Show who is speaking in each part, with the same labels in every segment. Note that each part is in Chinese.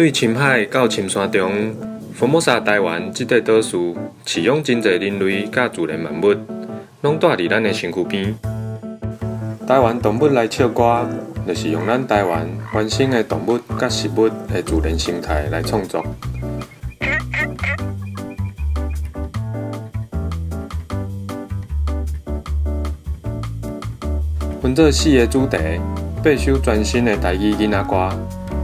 Speaker 1: 对深海到深山中，福摩沙台湾这块岛屿饲养真侪人类甲自然万物，拢住伫咱的身躯边。台湾动物来唱歌，就是用咱台湾原生的动物甲食物的自然生态来创作。分做4个主题，8首全新的台语囡仔歌，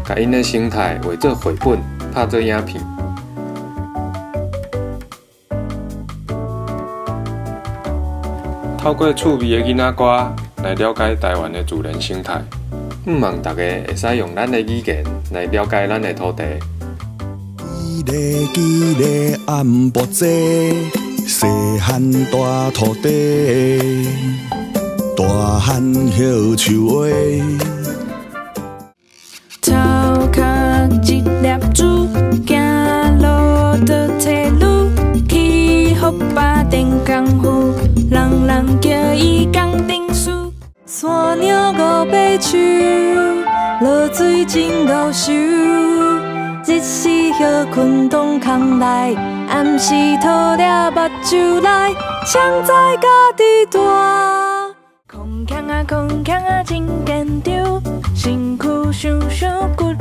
Speaker 1: 甲因的生态画做绘本，拍做影片。透过趣味的囡仔歌来了解台湾的自然生态，望大家会使用咱的语言来了解咱的土地。
Speaker 2: 记咧暗薄节，细汉大土地，大汉叶树花。
Speaker 3: 头壳一粒珠，行路就退路，去互巴电功夫，人人叫伊工程师。山鸟五八手，落水真够收。日时歇困当空内，暗时吐了目睭来，谁知家己大？空腔啊，真坚强，身躯想想骨